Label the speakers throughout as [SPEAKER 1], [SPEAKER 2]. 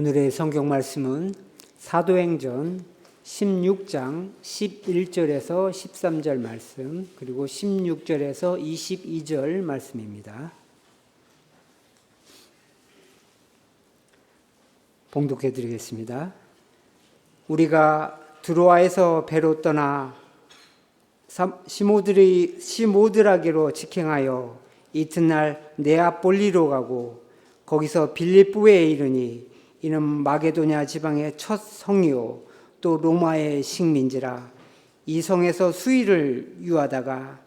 [SPEAKER 1] 오늘의 성경 말씀은 사도행전 16장 11절에서 13절 말씀, 그리고 16절에서 22절 말씀입니다. 봉독해 드리겠습니다. 우리가 드로아에서 배로 떠나 시모드라게로 직행하여 이튿날 네아폴리로 가고 거기서 빌립보에 이르니 이는 마게도냐 지방의 첫 성이요 또 로마의 식민지라. 이 성에서 수일을 유하다가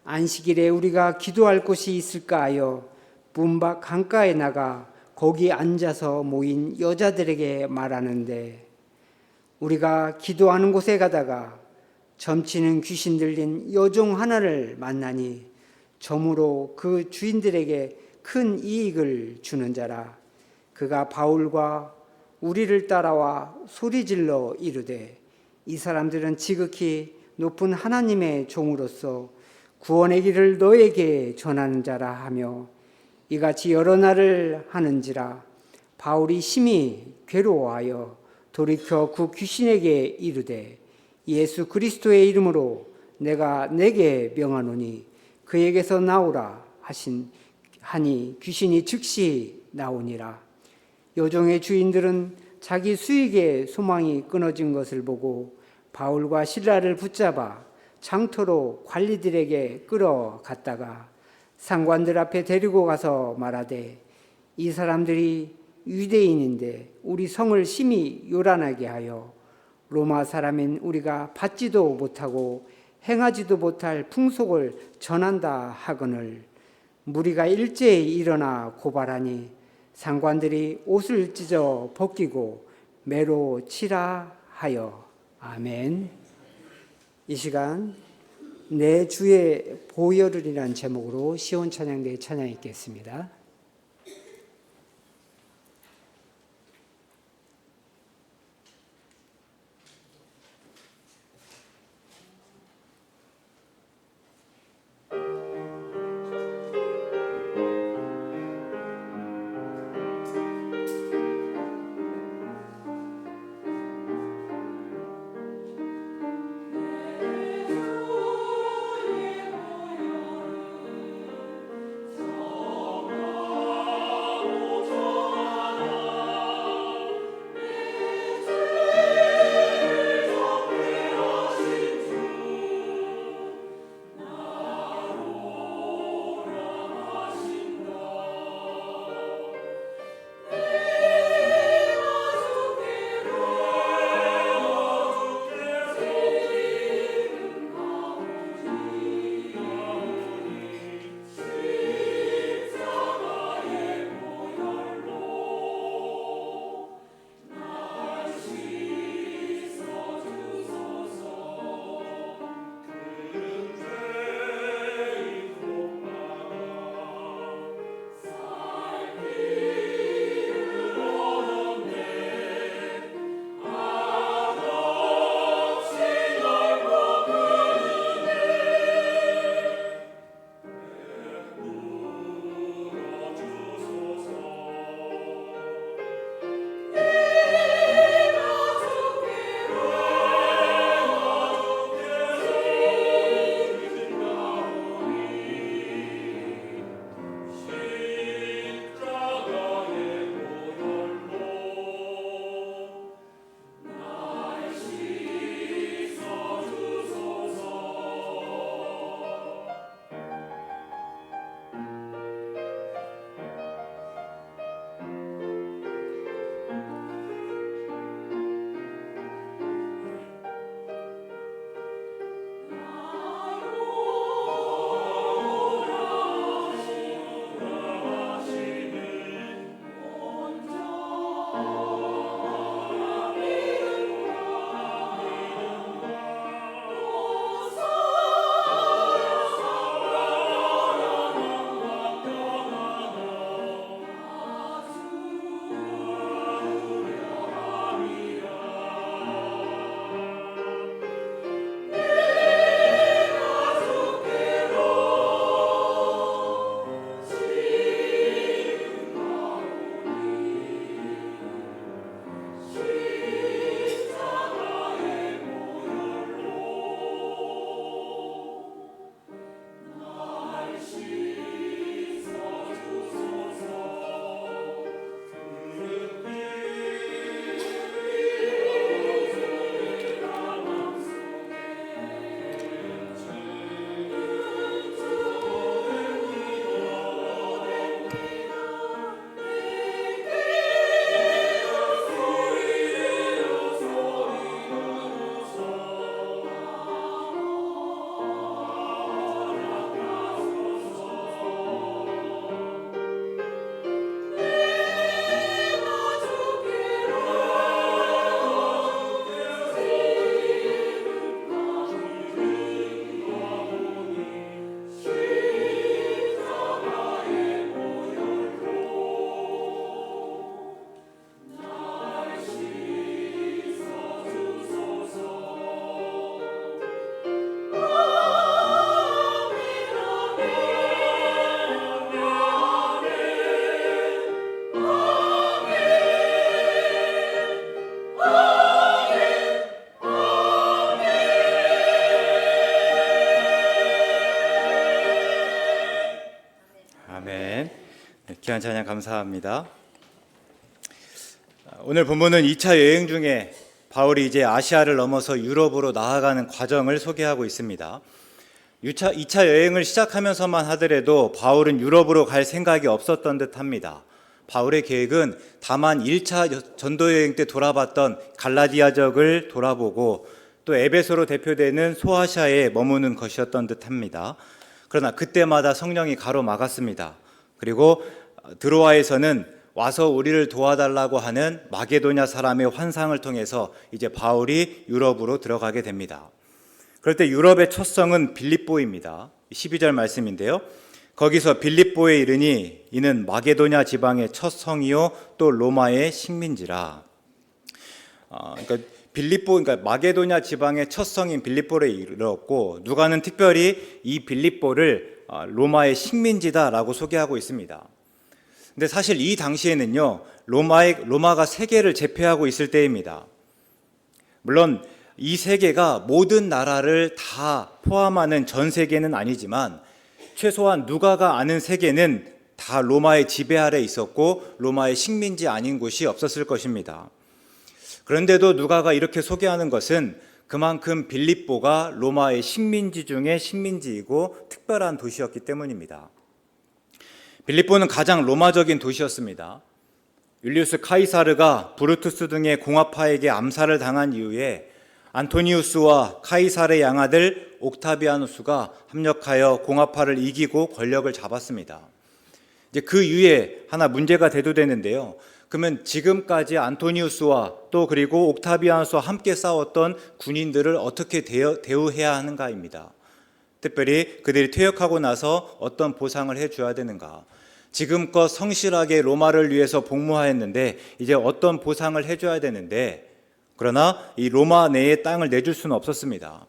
[SPEAKER 1] 안식일에 우리가 기도할 곳이 있을까 하여 문밖 강가에 나가 거기 앉아서 모인 여자들에게 말하는데, 우리가 기도하는 곳에 가다가 점치는 귀신 들린 여종 하나를 만나니 점으로 그 주인들에게 큰 이익을 주는 자라. 그가 바울과 우리를 따라와 소리질러 이르되, 이 사람들은 지극히 높은 하나님의 종으로서 구원의 길을 너에게 전하는 자라 하며 이같이 여러 날을 하는지라. 바울이 심히 괴로워하여 돌이켜 그 귀신에게 이르되, 예수 그리스도의 이름으로 내가 내게 명하노니 그에게서 나오라 하니 귀신이 즉시 나오니라. 여종의 주인들은 자기 수익의 소망이 끊어진 것을 보고 바울과 실라를 붙잡아 장터로 관리들에게 끌어갔다가 상관들 앞에 데리고 가서 말하되, 이 사람들이 유대인인데 우리 성을 심히 요란하게 하여 로마 사람인 우리가 받지도 못하고 행하지도 못할 풍속을 전한다 하거늘 무리가 일제히 일어나 고발하니 상관들이 옷을 찢어 벗기고 매로 치라 하여. 아멘. 이 시간 내 주의 보혈을이라는 제목으로 시온 찬양대에 찬양 읽겠습니다.
[SPEAKER 2] 아멘. 네, 귀한 찬양 감사합니다. 오늘 본문은 2차 여행 중에 바울이 이제 아시아를 넘어서 유럽으로 나아가는 과정을 소개하고 있습니다. 2차 여행을 시작하면서만 하더라도 바울은 유럽으로 갈 생각이 없었던 듯합니다. 바울의 계획은 다만 1차 전도 여행 때 돌아봤던 갈라디아적을 돌아보고 또 에베소로 대표되는 소아시아에 머무는 것이었던 듯합니다. 그러나 그때마다 성령이 가로막았습니다. 그리고 드로아에서는 와서 우리를 도와달라고 하는 마게도냐 사람의 환상을 통해서 이제 바울이 유럽으로 들어가게 됩니다. 그럴 때 유럽의 첫 성은 빌립보입니다. 12절 말씀인데요. 거기서 빌립보에 이르니 이는 마게도냐 지방의 첫 성이요 또 로마의 식민지라. 그러니까 마게도냐 지방의 첫 성인 빌립보에 이르렀고 누가는 특별히 이 빌립보를 로마의 식민지다라고 소개하고 있습니다. 근데 사실 이 당시에는요 로마가 세계를 제패하고 있을 때입니다. 물론 이 세계가 모든 나라를 다 포함하는 전 세계는 아니지만 최소한 누가가 아는 세계는 다 로마의 지배 아래 있었고 로마의 식민지 아닌 곳이 없었을 것입니다. 그런데도 누가가 이렇게 소개하는 것은 그만큼 빌립보가 로마의 식민지 중에 식민지이고 특별한 도시였기 때문입니다. 빌립보는 가장 로마적인 도시였습니다. 율리우스 카이사르가 브루투스 등의 공화파에게 암살을 당한 이후에 안토니우스와 카이사르의 양아들 옥타비아누스가 합력하여 공화파를 이기고 권력을 잡았습니다. 이제 그 이후에 하나 문제가 대두되는데요. 그러면 지금까지 안토니우스와 또 그리고 옥타비아누스와 함께 싸웠던 군인들을 어떻게 대우해야 하는가입니다. 특별히 그들이 퇴역하고 나서 어떤 보상을 해줘야 되는가. 지금껏 성실하게 로마를 위해서 복무하였는데 이제 어떤 보상을 해줘야 되는데 그러나 이 로마 내에 땅을 내줄 수는 없었습니다.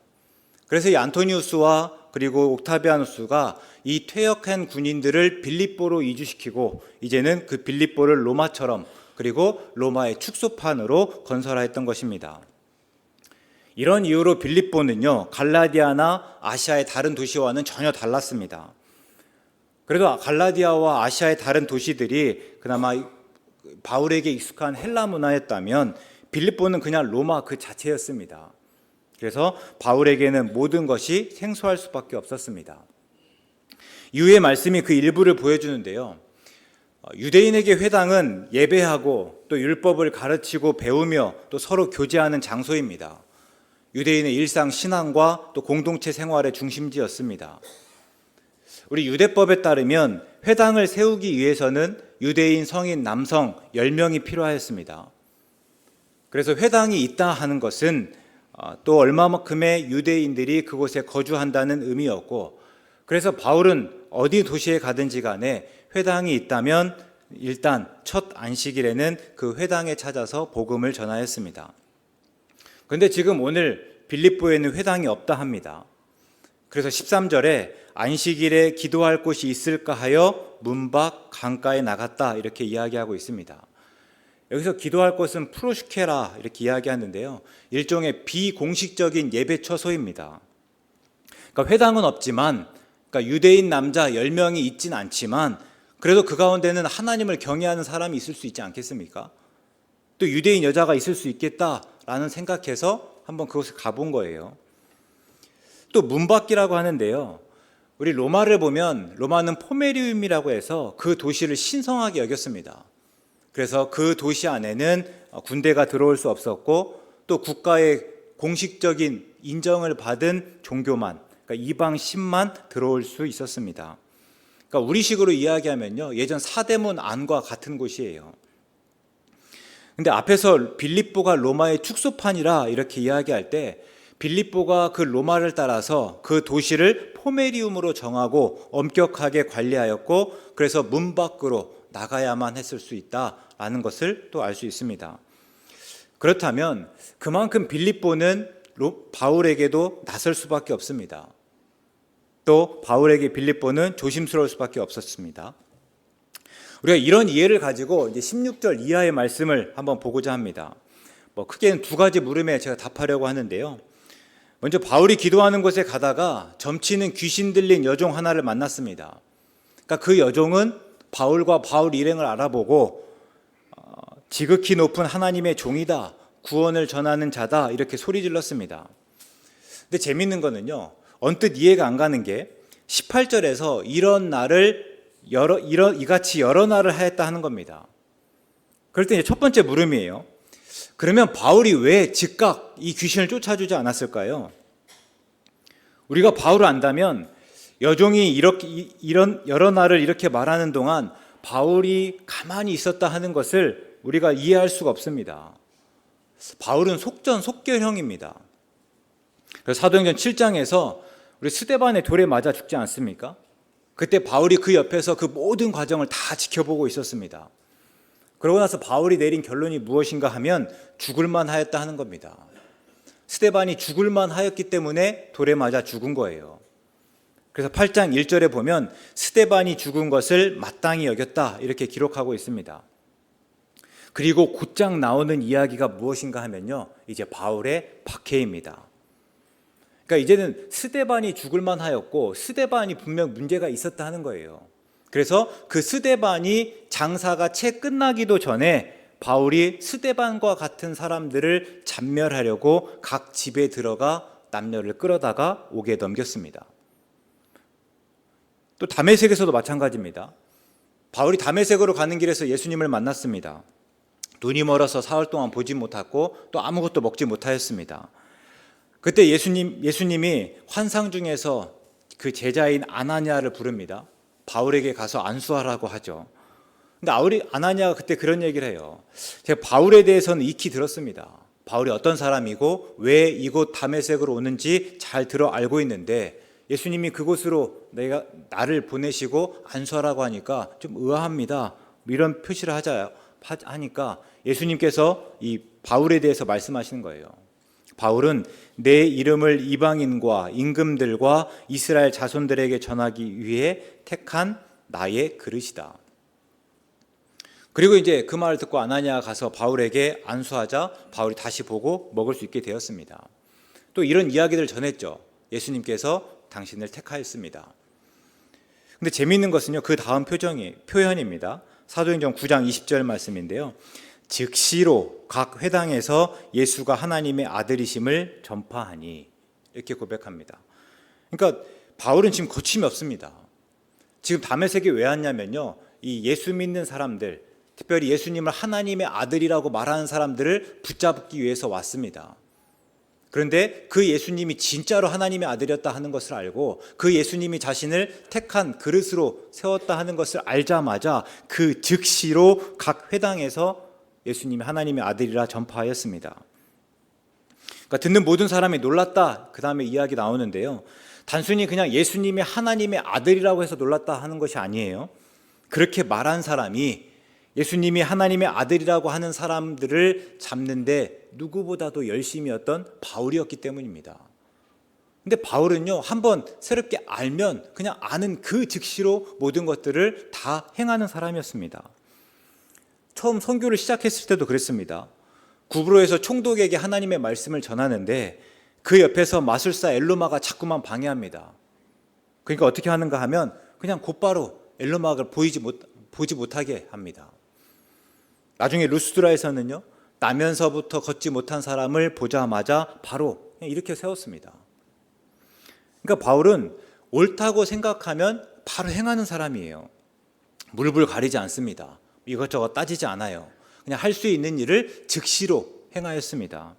[SPEAKER 2] 그래서 이 안토니우스와 그리고 옥타비아누스가 이 퇴역한 군인들을 빌립보로 이주시키고 이제는 그 빌립보를 로마처럼 그리고 로마의 축소판으로 건설하였던 것입니다. 이런 이유로 빌립보는요 갈라디아나 아시아의 다른 도시와는 전혀 달랐습니다. 그래도 갈라디아와 아시아의 다른 도시들이 그나마 바울에게 익숙한 헬라 문화였다면 빌립보는 그냥 로마 그 자체였습니다. 그래서 바울에게는 모든 것이 생소할 수밖에 없었습니다. 이후의 말씀이 그 일부를 보여주는데요. 유대인에게 회당은 예배하고 또 율법을 가르치고 배우며 또 서로 교제하는 장소입니다. 유대인의 일상 신앙과 또 공동체 생활의 중심지였습니다. 우리 유대법에 따르면 회당을 세우기 위해서는 유대인 성인 남성 10명이 필요하였습니다. 그래서 회당이 있다 하는 것은 또 얼마만큼의 유대인들이 그곳에 거주한다는 의미였고 그래서 바울은 어디 도시에 가든지 간에 회당이 있다면 일단 첫 안식일에는 그 회당에 찾아서 복음을 전하였습니다. 그런데 지금 오늘 빌립보에는 회당이 없다 합니다. 그래서 13절에 안식일에 기도할 곳이 있을까 하여 문 밖 강가에 나갔다 이렇게 이야기하고 있습니다. 여기서 기도할 곳은 프로슈케라 이렇게 이야기하는데요. 일종의 비공식적인 예배 처소입니다. 그러니까 회당은 없지만 그러니까 유대인 남자 10명이 있진 않지만 그래도 그 가운데는 하나님을 경외하는 사람이 있을 수 있지 않겠습니까? 또 유대인 여자가 있을 수 있겠다라는 생각해서 한번 그곳에 가본 거예요. 또 문밖이라고 하는데요. 우리 로마를 보면 로마는 포메리움이라고 해서 그 도시를 신성하게 여겼습니다. 그래서 그 도시 안에는 군대가 들어올 수 없었고 또 국가의 공식적인 인정을 받은 종교만 그러니까 이방 신만 들어올 수 있었습니다. 그러니까 우리식으로 이야기하면요 예전 사대문 안과 같은 곳이에요. 근데 앞에서 빌립보가 로마의 축소판이라 이렇게 이야기할 때 빌립보가 그 로마를 따라서 그 도시를 포메리움으로 정하고 엄격하게 관리하였고 그래서 문 밖으로 나가야만 했을 수 있다라는 것을 또 알 수 있습니다. 그렇다면 그만큼 빌립보는 바울에게도 낯설 수밖에 없습니다. 또 바울에게 빌립보는 조심스러울 수밖에 없었습니다. 우리가 이런 이해를 가지고 이제 16절 이하의 말씀을 한번 보고자 합니다. 크게는 두 가지 물음에 제가 답하려고 하는데요. 먼저 바울이 기도하는 곳에 가다가 점치는 귀신 들린 여종 하나를 만났습니다. 그러니까 그 여종은 바울과 바울 일행을 알아보고 지극히 높은 하나님의 종이다, 구원을 전하는 자다, 이렇게 소리 질렀습니다. 근데 재밌는 거는요, 언뜻 이해가 안 가는 게 18절에서 이런 날을 이같이 여러 날을 하였다 하는 겁니다. 그럴 때 이제 첫 번째 물음이에요. 그러면 바울이 왜 즉각 이 귀신을 쫓아주지 않았을까요? 우리가 바울을 안다면 여종이 이런 여러 날을 이렇게 말하는 동안 바울이 가만히 있었다 하는 것을 우리가 이해할 수가 없습니다. 바울은 속전속결형입니다. 그래서 사도행전 7장에서 우리 스데반의 돌에 맞아 죽지 않습니까? 그때 바울이 그 옆에서 그 모든 과정을 다 지켜보고 있었습니다. 그러고 나서 바울이 내린 결론이 무엇인가 하면 죽을만 하였다 하는 겁니다. 스데반이 죽을만 하였기 때문에 돌에 맞아 죽은 거예요. 그래서 8장 1절에 보면 스데반이 죽은 것을 마땅히 여겼다, 이렇게 기록하고 있습니다. 그리고 곧장 나오는 이야기가 무엇인가 하면요, 이제 바울의 박해입니다. 그러니까 이제는 스데반이 죽을만 하였고 스데반이 분명 문제가 있었다 하는 거예요. 그래서 그 스데반이 장사가 채 끝나기도 전에 바울이 스데반과 같은 사람들을 잡멸하려고 각 집에 들어가 남녀를 끌어다가 옥에 넘겼습니다. 또 다메섹에서도 마찬가지입니다. 바울이 다메섹으로 가는 길에서 예수님을 만났습니다. 눈이 멀어서 사흘 동안 보지 못하고 또 아무것도 먹지 못하였습니다. 그때 예수님이 환상 중에서 그 제자인 아나니아를 부릅니다. 바울에게 가서 안수하라고 하죠. 근데 아나니아가 그때 그런 얘기를 해요. 제가 바울에 대해서는 익히 들었습니다. 바울이 어떤 사람이고 왜 이곳 다메섹으로 오는지 잘 들어 알고 있는데 예수님이 그곳으로 나를 보내시고 안수하라고 하니까 좀 의아합니다. 이런 표시를 하니까 예수님께서 이 바울에 대해서 말씀하시는 거예요. 바울은 내 이름을 이방인과 임금들과 이스라엘 자손들에게 전하기 위해 택한 나의 그릇이다. 그리고 이제 그 말을 듣고 아나니아가 가서 바울에게 안수하자 바울이 다시 보고 먹을 수 있게 되었습니다. 또 이런 이야기를 전했죠. 예수님께서 당신을 택하였습니다. 근데 재미있는 것은요, 그 다음 표현입니다. 사도행전 9장 20절 말씀인데요. 즉시로 각 회당에서 예수가 하나님의 아들이심을 전파하니, 이렇게 고백합니다. 그러니까 바울은 지금 거침이 없습니다. 지금 다메섹에 왜 왔냐면요, 이 예수 믿는 사람들, 특별히 예수님을 하나님의 아들이라고 말하는 사람들을 붙잡기 위해서 왔습니다. 그런데 그 예수님이 진짜로 하나님의 아들이었다 하는 것을 알고 그 예수님이 자신을 택한 그릇으로 세웠다 하는 것을 알자마자 그 즉시로 각 회당에서 예수님이 하나님의 아들이라 전파하였습니다. 그러니까 듣는 모든 사람이 놀랐다, 그 다음에 이야기 나오는데요, 단순히 그냥 예수님이 하나님의 아들이라고 해서 놀랐다 하는 것이 아니에요. 그렇게 말한 사람이 예수님이 하나님의 아들이라고 하는 사람들을 잡는데 누구보다도 열심이었던 바울이었기 때문입니다. 근데 바울은요, 한번 새롭게 알면 그냥 아는 그 즉시로 모든 것들을 다 행하는 사람이었습니다. 처음 선교를 시작했을 때도 그랬습니다. 구브로에서 총독에게 하나님의 말씀을 전하는데 그 옆에서 마술사 엘로마가 자꾸만 방해합니다. 그러니까 어떻게 하는가 하면 그냥 곧바로 엘로마를 보지 못하게 합니다. 나중에 루스드라에서는요, 나면서부터 걷지 못한 사람을 보자마자 바로 이렇게 세웠습니다. 그러니까 바울은 옳다고 생각하면 바로 행하는 사람이에요. 물불 가리지 않습니다. 이것저것 따지지 않아요. 그냥 할 수 있는 일을 즉시로 행하였습니다.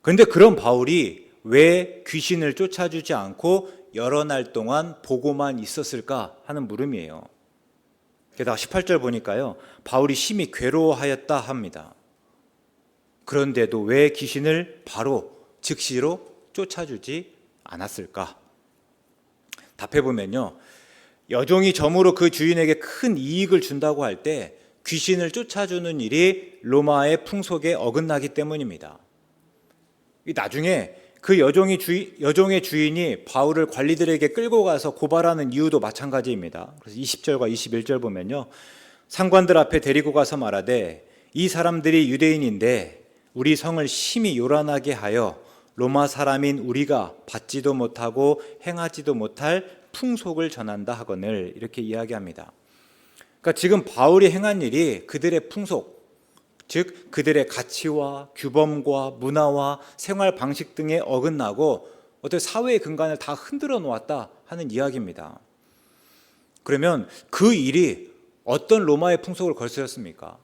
[SPEAKER 2] 그런데 그런 바울이 왜 귀신을 쫓아주지 않고 여러 날 동안 보고만 있었을까 하는 물음이에요. 게다가 18절 보니까요, 바울이 심히 괴로워하였다 합니다. 그런데도 왜 귀신을 바로 즉시로 쫓아주지 않았을까? 답해보면요, 여종이 점으로 그 주인에게 큰 이익을 준다고 할 때 귀신을 쫓아주는 일이 로마의 풍속에 어긋나기 때문입니다. 나중에 그 여종의 주인이 바울을 관리들에게 끌고 가서 고발하는 이유도 마찬가지입니다. 그래서 20절과 21절 보면요, 상관들 앞에 데리고 가서 말하되 이 사람들이 유대인인데 우리 성을 심히 요란하게 하여 로마 사람인 우리가 받지도 못하고 행하지도 못할 풍속을 전한다 하거늘 이렇게 이야기합니다. 그러니까 지금 바울이 행한 일이 그들의 풍속, 즉 그들의 가치와 규범과 문화와 생활 방식 등에 어긋나고 어떤 사회의 근간을 다 흔들어 놓았다 하는 이야기입니다. 그러면 그 일이 어떤 로마의 풍속을 거슬렸습니까?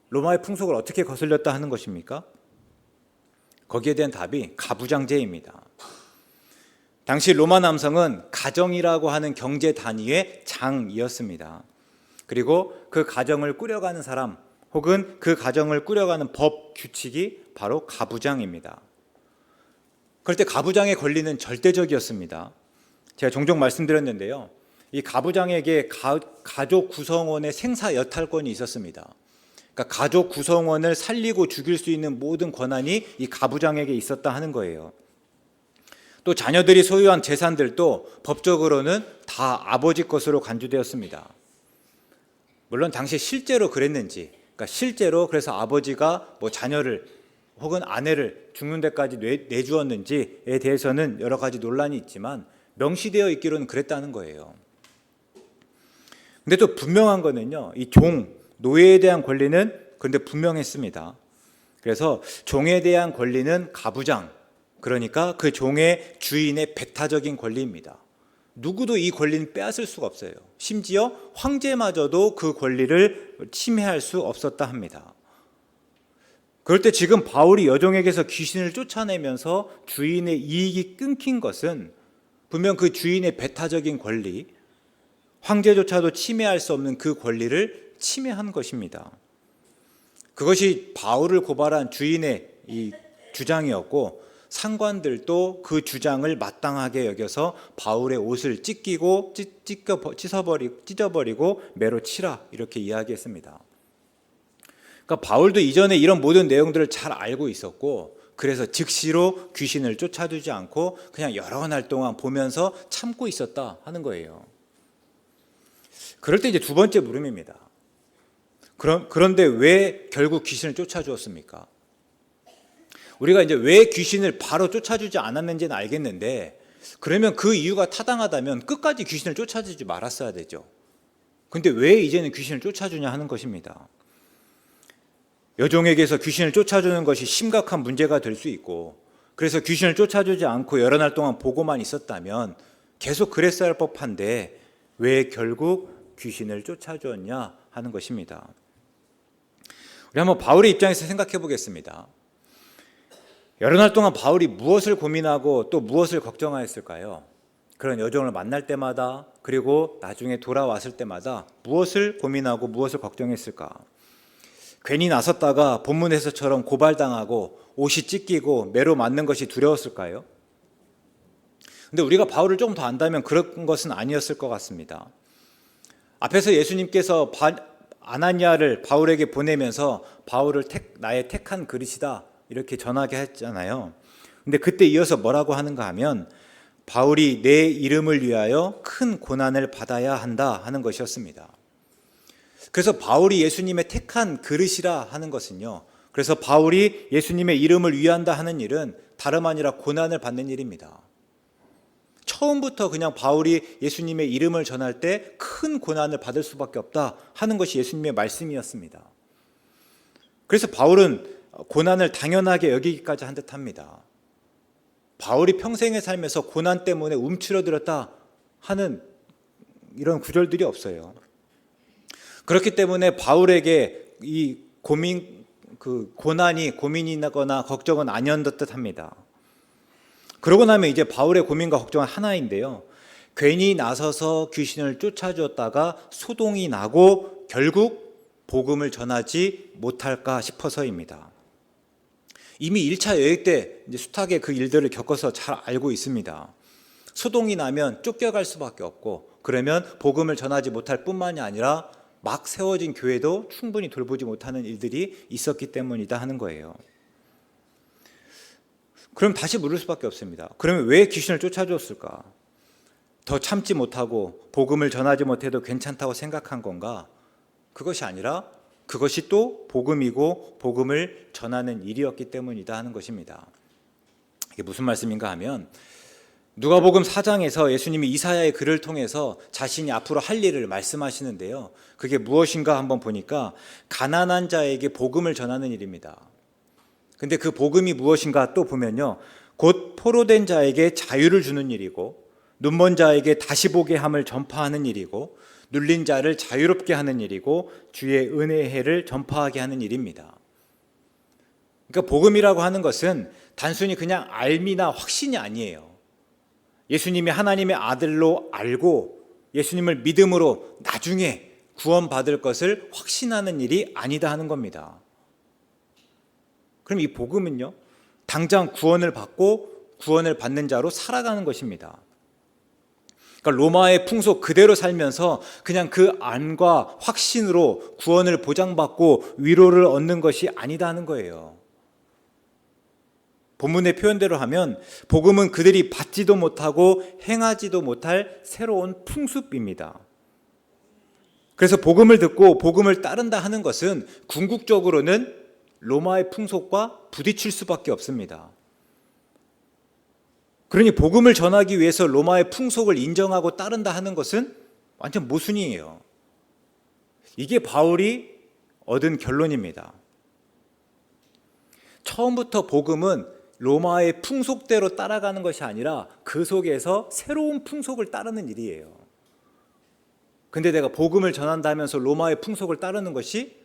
[SPEAKER 2] 로마의 풍속을 어떻게 거슬렸다 하는 것입니까? 거기에 대한 답이 가부장제입니다. 당시 로마 남성은 가정이라고 하는 경제 단위의 장이었습니다. 그리고 그 가정을 꾸려가는 사람 혹은 그 가정을 꾸려가는 법 규칙이 바로 가부장입니다. 그럴 때 가부장의 권리는 절대적이었습니다. 제가 종종 말씀드렸는데요. 이 가부장에게 가족 구성원의 생사 여탈권이 있었습니다. 그러니까 가족 구성원을 살리고 죽일 수 있는 모든 권한이 이 가부장에게 있었다 하는 거예요. 또 자녀들이 소유한 재산들도 법적으로는 다 아버지 것으로 간주되었습니다. 물론 당시 실제로 그랬는지, 그러니까 실제로 그래서 아버지가 뭐 자녀를 혹은 아내를 죽는 데까지 내주었는지에 대해서는 여러 가지 논란이 있지만 명시되어 있기로는 그랬다는 거예요. 근데 또 분명한 거는요, 이 노예에 대한 권리는 그런데 분명했습니다. 그래서 종에 대한 권리는 가부장, 그러니까 그 종의 주인의 배타적인 권리입니다. 누구도 이 권리는 빼앗을 수가 없어요. 심지어 황제마저도 그 권리를 침해할 수 없었다 합니다. 그럴 때 지금 바울이 여종에게서 귀신을 쫓아내면서 주인의 이익이 끊긴 것은 분명 그 주인의 배타적인 권리, 황제조차도 침해할 수 없는 그 권리를 침해한 것입니다. 그것이 바울을 고발한 주인의 이 주장이었고 상관들도 그 주장을 마땅하게 여겨서 바울의 옷을 찢어버리고 매로 치라 이렇게 이야기했습니다. 그러니까 바울도 이전에 이런 모든 내용들을 잘 알고 있었고 그래서 즉시로 귀신을 쫓아주지 않고 그냥 여러 날 동안 보면서 참고 있었다 하는 거예요. 그럴 때 이제 두 번째 물음입니다. 그런데 왜 결국 귀신을 쫓아주었습니까? 우리가 이제 왜 귀신을 바로 쫓아주지 않았는지는 알겠는데 그러면 그 이유가 타당하다면 끝까지 귀신을 쫓아주지 말았어야 되죠. 근데 왜 이제는 귀신을 쫓아주냐 하는 것입니다. 여종에게서 귀신을 쫓아주는 것이 심각한 문제가 될 수 있고 그래서 귀신을 쫓아주지 않고 여러 날 동안 보고만 있었다면 계속 그랬어야 할 법한데 왜 결국 귀신을 쫓아주었냐 하는 것입니다. 우리 한번 바울의 입장에서 생각해 보겠습니다. 여러 날 동안 바울이 무엇을 고민하고 또 무엇을 걱정하였을까요? 그런 여종을 만날 때마다 그리고 나중에 돌아왔을 때마다 무엇을 고민하고 무엇을 걱정했을까? 괜히 나섰다가 본문에서처럼 고발당하고 옷이 찢기고 매로 맞는 것이 두려웠을까요? 근데 우리가 바울을 조금 더 안다면 그런 것은 아니었을 것 같습니다. 앞에서 예수님께서 아나니아를 바울에게 보내면서 바울을 나의 택한 그릇이다 이렇게 전하게 했잖아요. 근데 그때 이어서 뭐라고 하는가 하면 바울이 내 이름을 위하여 큰 고난을 받아야 한다 하는 것이었습니다. 그래서 바울이 예수님의 택한 그릇이라 하는 것은요. 그래서 바울이 예수님의 이름을 위한다 하는 일은 다름 아니라 고난을 받는 일입니다. 처음부터 그냥 바울이 예수님의 이름을 전할 때 큰 고난을 받을 수밖에 없다 하는 것이 예수님의 말씀이었습니다. 그래서 바울은 고난을 당연하게 여기기까지 한 듯합니다. 바울이 평생에 살면서 고난 때문에 움츠러들었다 하는 이런 구절들이 없어요. 그렇기 때문에 바울에게 이 고난이 고민이거나 걱정은 아니었던 듯합니다. 그러고 나면 이제 바울의 고민과 걱정은 하나인데요. 괜히 나서서 귀신을 쫓아주었다가 소동이 나고 결국 복음을 전하지 못할까 싶어서입니다. 이미 1차 여행 때 이제 숱하게 그 일들을 겪어서 잘 알고 있습니다. 소동이 나면 쫓겨갈 수밖에 없고 그러면 복음을 전하지 못할 뿐만이 아니라 막 세워진 교회도 충분히 돌보지 못하는 일들이 있었기 때문이다 하는 거예요. 그럼 다시 물을 수밖에 없습니다. 그러면 왜 귀신을 쫓아주었을까? 더 참지 못하고 복음을 전하지 못해도 괜찮다고 생각한 건가? 그것이 아니라 그것이 또 복음이고 복음을 전하는 일이었기 때문이다 하는 것입니다. 이게 무슨 말씀인가 하면 누가복음 4장에서 예수님이 이사야의 글을 통해서 자신이 앞으로 할 일을 말씀하시는데요. 그게 무엇인가 한번 보니까 가난한 자에게 복음을 전하는 일입니다. 근데 그 복음이 무엇인가 또 보면요. 곧 포로된 자에게 자유를 주는 일이고, 눈먼 자에게 다시 보게 함을 전파하는 일이고, 눌린 자를 자유롭게 하는 일이고, 주의 은혜의 해를 전파하게 하는 일입니다. 그러니까 복음이라고 하는 것은 단순히 그냥 알미나 확신이 아니에요. 예수님이 하나님의 아들로 알고 예수님을 믿음으로 나중에 구원받을 것을 확신하는 일이 아니다 하는 겁니다. 그럼 이 복음은요, 당장 구원을 받고 구원을 받는 자로 살아가는 것입니다. 그러니까 로마의 풍속 그대로 살면서 그냥 그 안과 확신으로 구원을 보장받고 위로를 얻는 것이 아니다 하는 거예요. 본문의 표현대로 하면 복음은 그들이 받지도 못하고 행하지도 못할 새로운 풍습입니다. 그래서 복음을 듣고 복음을 따른다 하는 것은 궁극적으로는 로마의 풍속과 부딪힐 수밖에 없습니다. 그러니 복음을 전하기 위해서 로마의 풍속을 인정하고 따른다 하는 것은 완전 모순이에요. 이게 바울이 얻은 결론입니다. 처음부터 복음은 로마의 풍속대로 따라가는 것이 아니라 그 속에서 새로운 풍속을 따르는 일이에요. 근데 내가 복음을 전한다면서 로마의 풍속을 따르는 것이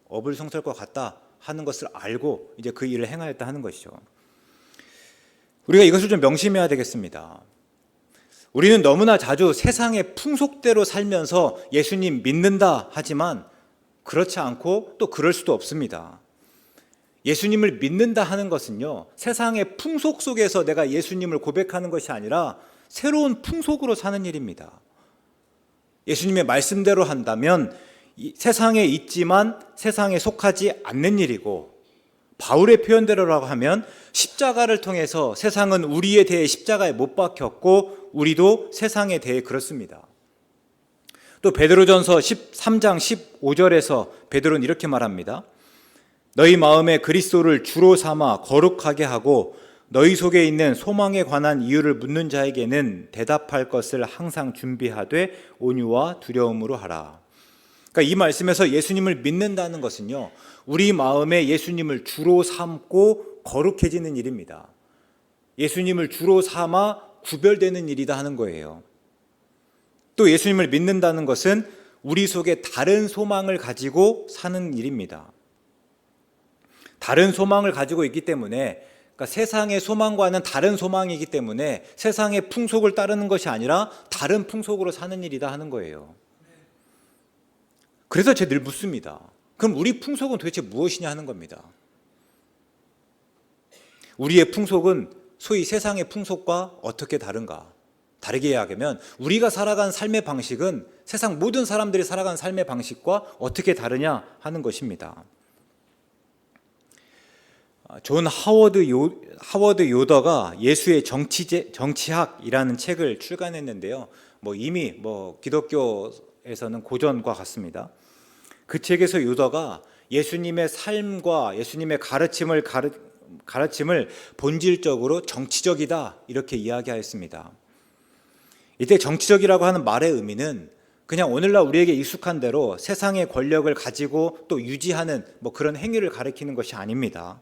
[SPEAKER 2] 어불성설과 같다 하는 것을 알고 이제 그 일을 행하였다 하는 것이죠. 우리가 이것을 좀 명심해야 되겠습니다. 우리는 너무나 자주 세상의 풍속대로 살면서 예수님 믿는다 하지만 그렇지 않고 또 그럴 수도 없습니다. 예수님을 믿는다 하는 것은요, 세상의 풍속 속에서 내가 예수님을 고백하는 것이 아니라 새로운 풍속으로 사는 일입니다. 예수님의 말씀대로 한다면 세상에 있지만 세상에 속하지 않는 일이고, 바울의 표현대로라고 하면 십자가를 통해서 세상은 우리에 대해 십자가에 못 박혔고 우리도 세상에 대해 그렇습니다. 또 베드로전서 13장 15절에서 베드로는 이렇게 말합니다. 너희 마음에 그리스도를 주로 삼아 거룩하게 하고 너희 속에 있는 소망에 관한 이유를 묻는 자에게는 대답할 것을 항상 준비하되 온유와 두려움으로 하라. 그러니까 이 말씀에서 예수님을 믿는다는 것은요, 우리 마음에 예수님을 주로 삼고 거룩해지는 일입니다. 예수님을 주로 삼아 구별되는 일이다 하는 거예요. 또 예수님을 믿는다는 것은 우리 속에 다른 소망을 가지고 사는 일입니다. 다른 소망을 가지고 있기 때문에, 그러니까 세상의 소망과는 다른 소망이기 때문에 세상의 풍속을 따르는 것이 아니라 다른 풍속으로 사는 일이다 하는 거예요. 그래서 제가 늘 묻습니다. 그럼 우리 풍속은 도대체 무엇이냐 하는 겁니다. 우리의 풍속은 소위 세상의 풍속과 어떻게 다른가? 다르게 이야기하면 우리가 살아가는 삶의 방식은 세상 모든 사람들이 살아가는 삶의 방식과 어떻게 다르냐 하는 것입니다. 존 하워드 요더가 예수의 정치학이라는 책을 출간했는데요. 이미 기독교에서는 고전과 같습니다. 그 책에서 요더가 예수님의 삶과 예수님의 가르침을 본질적으로 정치적이다 이렇게 이야기하였습니다. 이때 정치적이라고 하는 말의 의미는 그냥 오늘날 우리에게 익숙한 대로 세상의 권력을 가지고 또 유지하는 그런 행위를 가리키는 것이 아닙니다.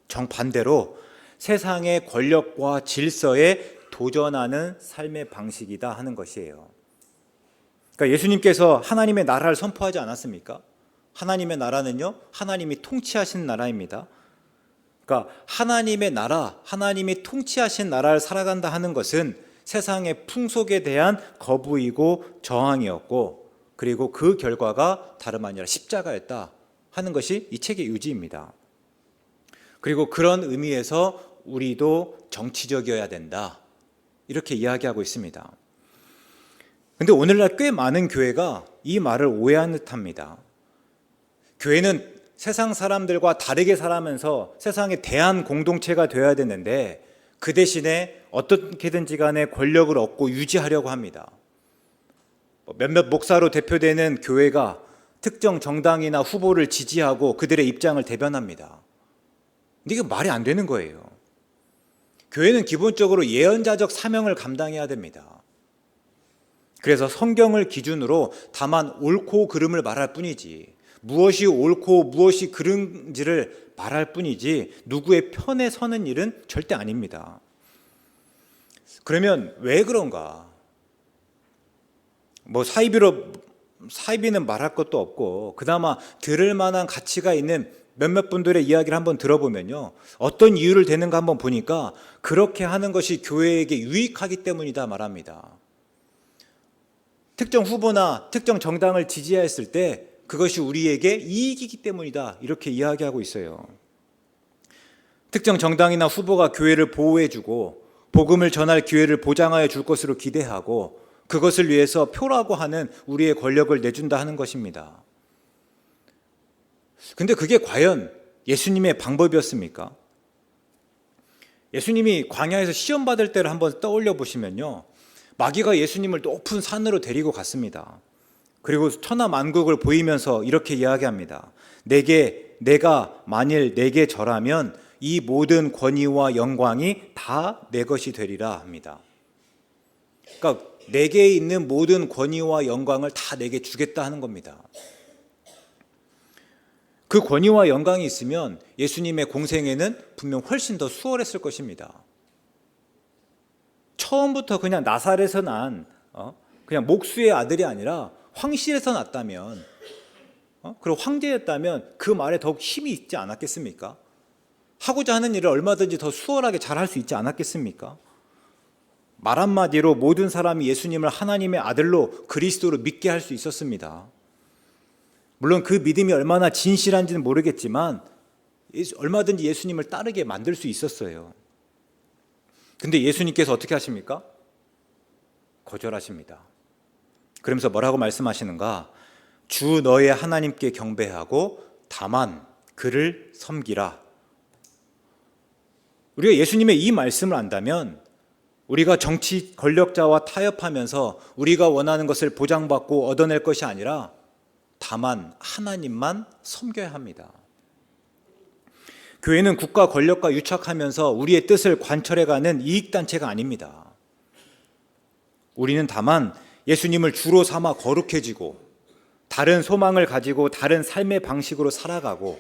[SPEAKER 2] 정반대로 세상의 권력과 질서에 도전하는 삶의 방식이다 하는 것이에요. 그러니까 예수님께서 하나님의 나라를 선포하지 않았습니까? 하나님의 나라는요, 하나님이 통치하시는 나라입니다. 그러니까 하나님의 나라, 하나님이 통치하신 나라를 살아간다 하는 것은 세상의 풍속에 대한 거부이고 저항이었고, 그리고 그 결과가 다름 아니라 십자가였다 하는 것이 이 책의 요지입니다. 그리고 그런 의미에서 우리도 정치적이어야 된다 이렇게 이야기하고 있습니다. 그런데 오늘날 꽤 많은 교회가 이 말을 오해하는 듯합니다. 교회는 세상 사람들과 다르게 살아가면서 세상에 대한 공동체가 되어야 되는데 그 대신에 어떻게든지 간에 권력을 얻고 유지하려고 합니다. 몇몇 목사로 대표되는 교회가 특정 정당이나 후보를 지지하고 그들의 입장을 대변합니다. 근데 이게 말이 안 되는 거예요. 교회는 기본적으로 예언자적 사명을 감당해야 됩니다. 그래서 성경을 기준으로 다만 옳고 그름을 말할 뿐이지, 무엇이 옳고 무엇이 그른지를 말할 뿐이지 누구의 편에 서는 일은 절대 아닙니다. 그러면 왜 그런가? 사이비는 말할 것도 없고 그나마 들을 만한 가치가 있는 몇몇 분들의 이야기를 한번 들어보면요, 어떤 이유를 대는가 한번 보니까 그렇게 하는 것이 교회에게 유익하기 때문이다 말합니다. 특정 후보나 특정 정당을 지지했을 때 그것이 우리에게 이익이기 때문이다, 이렇게 이야기하고 있어요. 특정 정당이나 후보가 교회를 보호해주고 복음을 전할 기회를 보장하여 줄 것으로 기대하고 그것을 위해서 표라고 하는 우리의 권력을 내준다 하는 것입니다. 근데 그게 과연 예수님의 방법이었습니까? 예수님이 광야에서 시험 받을 때를 한번 떠올려 보시면요, 마귀가 예수님을 높은 산으로 데리고 갔습니다. 그리고 천하만국을 보이면서 이렇게 이야기합니다. 내가 만일 내게 절하면 이 모든 권위와 영광이 다 내 것이 되리라 합니다. 그러니까 내게 있는 모든 권위와 영광을 다 내게 주겠다 하는 겁니다. 그 권위와 영광이 있으면 예수님의 공생애는 분명 훨씬 더 수월했을 것입니다. 처음부터 그냥 나사렛에서 난 그냥 목수의 아들이 아니라 황실에서 났다면, 그리고 황제였다면 그 말에 더욱 힘이 있지 않았겠습니까? 하고자 하는 일을 얼마든지 더 수월하게 잘할 수 있지 않았겠습니까? 말 한마디로 모든 사람이 예수님을 하나님의 아들로 그리스도로 믿게 할 수 있었습니다. 물론 그 믿음이 얼마나 진실한지는 모르겠지만 얼마든지 예수님을 따르게 만들 수 있었어요. 근데 예수님께서 어떻게 하십니까? 거절하십니다. 그러면서 뭐라고 말씀하시는가? 주 너의 하나님께 경배하고 다만 그를 섬기라. 우리가 예수님의 이 말씀을 안다면 우리가 정치 권력자와 타협하면서 우리가 원하는 것을 보장받고 얻어낼 것이 아니라 다만 하나님만 섬겨야 합니다. 교회는 국가 권력과 유착하면서 우리의 뜻을 관철해가는 이익단체가 아닙니다. 우리는 다만 예수님을 주로 삼아 거룩해지고 다른 소망을 가지고 다른 삶의 방식으로 살아가고,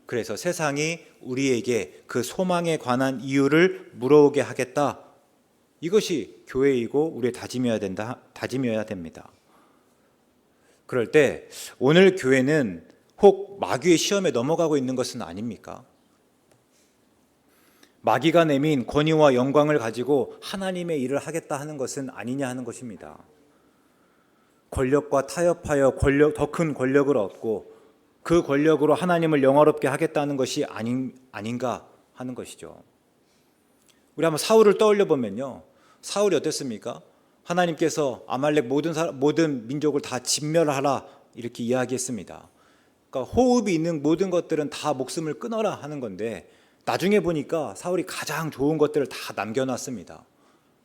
[SPEAKER 2] 그래서 세상이 우리에게 그 소망에 관한 이유를 물어오게 하겠다, 이것이 교회이고 우리의 다짐이어야 됩니다. 그럴 때 오늘 교회는 혹 마귀의 시험에 넘어가고 있는 것은 아닙니까? 마귀가 내민 권위와 영광을 가지고 하나님의 일을 하겠다 하는 것은 아니냐 하는 것입니다. 권력과 타협하여 더 큰 권력을 얻고 그 권력으로 하나님을 영화롭게 하겠다는 것이 아닌가 하는 것이죠. 우리 한번 사울을 떠올려 보면요, 사울이 어땠습니까? 하나님께서 아말렉 모든 민족을 다 진멸하라 이렇게 이야기했습니다. 그러니까 호흡이 있는 모든 것들은 다 목숨을 끊어라 하는 건데, 나중에 보니까 사울이 가장 좋은 것들을 다 남겨놨습니다.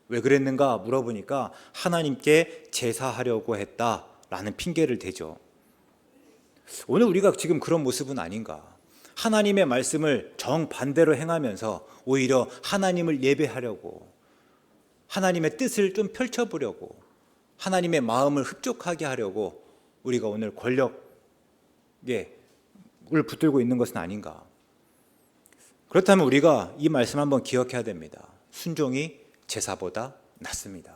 [SPEAKER 2] 왜 그랬는가 물어보니까 하나님께 제사하려고 했다라는 핑계를 대죠. 오늘 우리가 지금 그런 모습은 아닌가? 하나님의 말씀을 정반대로 행하면서 오히려 하나님을 예배하려고, 하나님의 뜻을 좀 펼쳐보려고, 하나님의 마음을 흡족하게 하려고 우리가 오늘 권력을 붙들고 있는 것은 아닌가? 그렇다면 우리가 이 말씀 한번 기억해야 됩니다. 순종이 제사보다 낫습니다.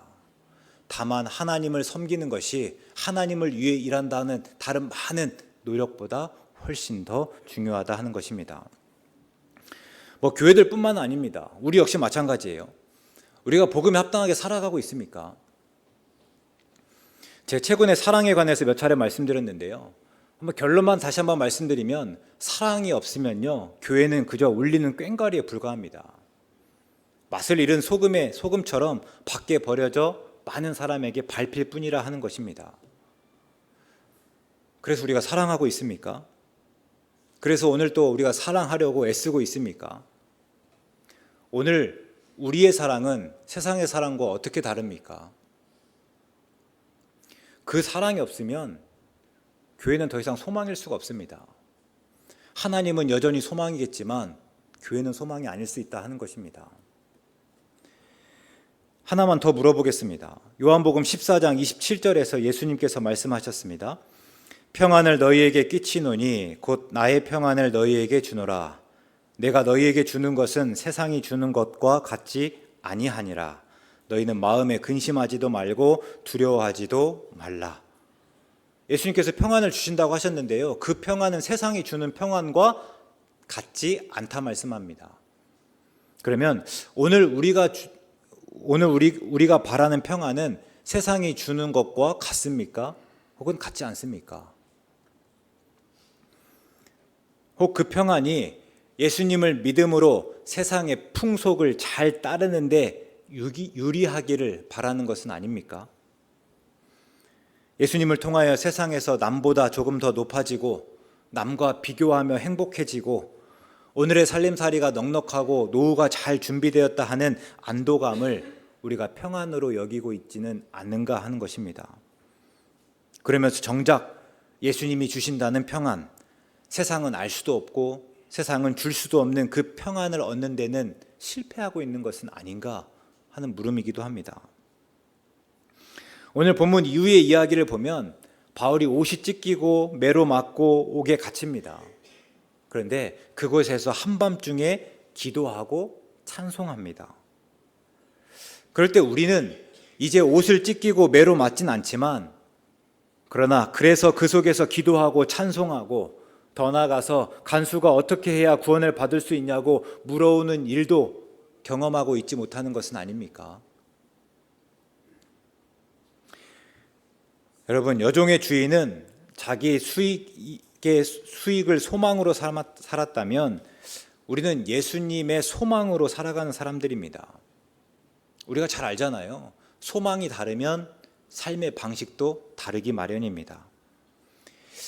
[SPEAKER 2] 다만 하나님을 섬기는 것이 하나님을 위해 일한다는 다른 많은 노력보다 훨씬 더 중요하다 하는 것입니다. 교회들뿐만 아닙니다. 우리 역시 마찬가지예요. 우리가 복음에 합당하게 살아가고 있습니까? 제가 최근에 사랑에 관해서 몇 차례 말씀드렸는데요, 한번 결론만 다시 한번 말씀드리면, 사랑이 없으면요, 교회는 그저 울리는 꽹과리에 불과합니다. 맛을 잃은 소금처럼 밖에 버려져 많은 사람에게 밟힐 뿐이라 하는 것입니다. 그래서 우리가 사랑하고 있습니까? 그래서 오늘 또 우리가 사랑하려고 애쓰고 있습니까? 오늘 우리의 사랑은 세상의 사랑과 어떻게 다릅니까? 그 사랑이 없으면 교회는 더 이상 소망일 수가 없습니다. 하나님은 여전히 소망이겠지만 교회는 소망이 아닐 수 있다 하는 것입니다. 하나만 더 물어보겠습니다. 요한복음 14장 27절에서 예수님께서 말씀하셨습니다. 평안을 너희에게 끼치노니 곧 나의 평안을 너희에게 주노라. 내가 너희에게 주는 것은 세상이 주는 것과 같지 아니하니라. 너희는 마음에 근심하지도 말고 두려워하지도 말라. 예수님께서 평안을 주신다고 하셨는데요, 그 평안은 세상이 주는 평안과 같지 않다 말씀합니다. 그러면 오늘 우리가 바라는 평안은 세상이 주는 것과 같습니까? 혹은 같지 않습니까? 혹 그 평안이 예수님을 믿음으로 세상의 풍속을 잘 따르는데 유리하기를 바라는 것은 아닙니까? 예수님을 통하여 세상에서 남보다 조금 더 높아지고 남과 비교하며 행복해지고 오늘의 살림살이가 넉넉하고 노후가 잘 준비되었다 하는 안도감을 우리가 평안으로 여기고 있지는 않는가 하는 것입니다. 그러면서 정작 예수님이 주신다는 평안, 세상은 알 수도 없고 세상은 줄 수도 없는 그 평안을 얻는 데는 실패하고 있는 것은 아닌가 하는 물음이기도 합니다. 오늘 본문 이후의 이야기를 보면 바울이 옷이 찢기고 매로 맞고 옥에 갇힙니다. 그런데 그곳에서 한밤중에 기도하고 찬송합니다. 그럴 때 우리는 이제 옷을 찢기고 매로 맞진 않지만, 그러나 그래서 그 속에서 기도하고 찬송하고 더 나아가서 간수가 어떻게 해야 구원을 받을 수 있냐고 물어오는 일도 경험하고 있지 못하는 것은 아닙니까? 여러분, 여종의 주인은 자기 수익을 소망으로 살았다면 우리는 예수님의 소망으로 살아가는 사람들입니다. 우리가 잘 알잖아요. 소망이 다르면 삶의 방식도 다르기 마련입니다.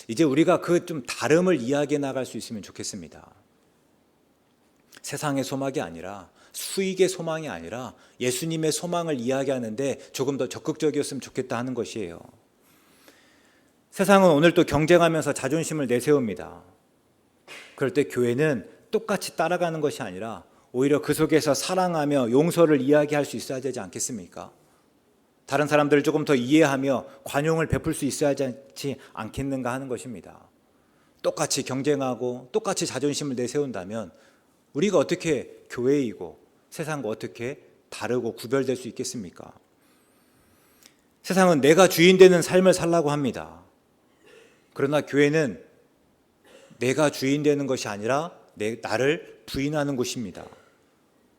[SPEAKER 2] 이제 우리가 그 좀 다름을 이야기해 나갈 수 있으면 좋겠습니다. 세상의 소망이 아니라, 수익의 소망이 아니라 예수님의 소망을 이야기하는데 조금 더 적극적이었으면 좋겠다 하는 것이에요. 세상은 오늘 또 경쟁하면서 자존심을 내세웁니다. 그럴 때 교회는 똑같이 따라가는 것이 아니라 오히려 그 속에서 사랑하며 용서를 이야기할 수 있어야 되지 않겠습니까? 다른 사람들을 조금 더 이해하며 관용을 베풀 수 있어야 하지 않겠는가 하는 것입니다. 똑같이 경쟁하고 똑같이 자존심을 내세운다면 우리가 어떻게 교회이고 세상과 어떻게 다르고 구별될 수 있겠습니까? 세상은 내가 주인 되는 삶을 살라고 합니다. 그러나 교회는 내가 주인 되는 것이 아니라 나를 부인하는 곳입니다.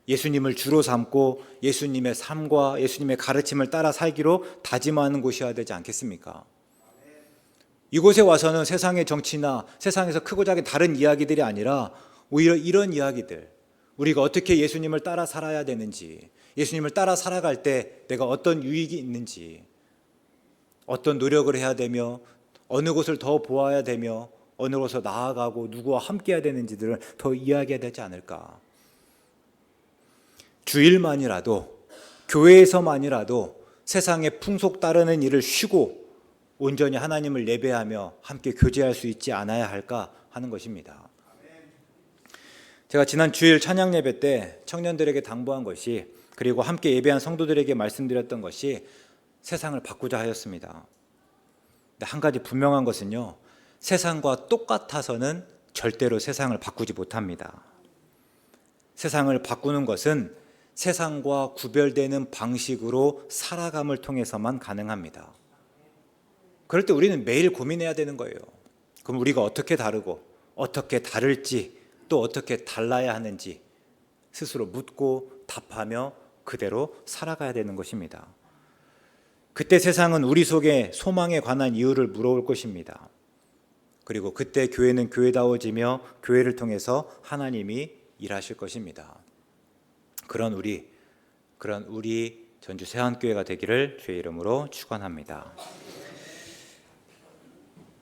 [SPEAKER 2] 예수님을 주로 삼고 예수님의 삶과 예수님의 가르침을 따라 살기로 다짐하는 곳이어야 되지 않겠습니까? 이곳에 와서는 세상의 정치나 세상에서 크고 작은 다른 이야기들이 아니라 오히려 이런 이야기들, 우리가 어떻게 예수님을 따라 살아야 되는지, 예수님을 따라 살아갈 때 내가 어떤 유익이 있는지, 어떤 노력을 해야 되며 어느 곳을 더 보아야 되며 어느 곳으로 나아가고 누구와 함께 해야 되는지들을 더 이야기해야 되지 않을까. 주일만이라도, 교회에서만이라도 세상의 풍속 따르는 일을 쉬고 온전히 하나님을 예배하며 함께 교제할 수 있지 않아야 할까 하는 것입니다. 제가 지난 주일 찬양 예배 때 청년들에게 당부한 것이, 그리고 함께 예배한 성도들에게 말씀드렸던 것이 세상을 바꾸자 하였습니다. 근데 한 가지 분명한 것은요, 세상과 똑같아서는 절대로 세상을 바꾸지 못합니다. 세상을 바꾸는 것은 세상과 구별되는 방식으로 살아감을 통해서만 가능합니다. 그럴 때 우리는 매일 고민해야 되는 거예요. 그럼 우리가 어떻게 다르고 어떻게 다를지, 또 어떻게 달라야 하는지 스스로 묻고 답하며 그대로 살아가야 되는 것입니다. 그때 세상은 우리 속에 소망에 관한 이유를 물어올 것입니다. 그리고 그때 교회는 교회다워지며 교회를 통해서 하나님이 일하실 것입니다. 그런 우리 전주 세안교회가 되기를 주의 이름으로 축원합니다.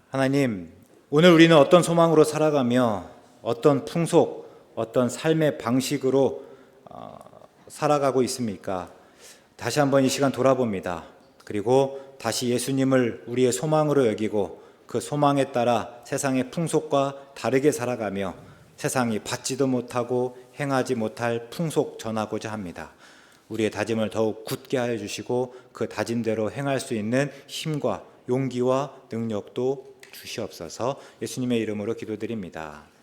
[SPEAKER 2] 하나님, 오늘 우리는 어떤 소망으로 살아가며 어떤 풍속, 어떤 삶의 방식으로 살아가고 있습니까? 다시 한번 이 시간 돌아봅니다. 그리고 다시 예수님을 우리의 소망으로 여기고 그 소망에 따라 세상의 풍속과 다르게 살아가며 세상이 받지도 못하고 행하지 못할 풍속 전하고자 합니다. 우리의 다짐을 더욱 굳게 하여 주시고 그 다짐대로 행할 수 있는 힘과 용기와 능력도 주시옵소서. 예수님의 이름으로 기도드립니다.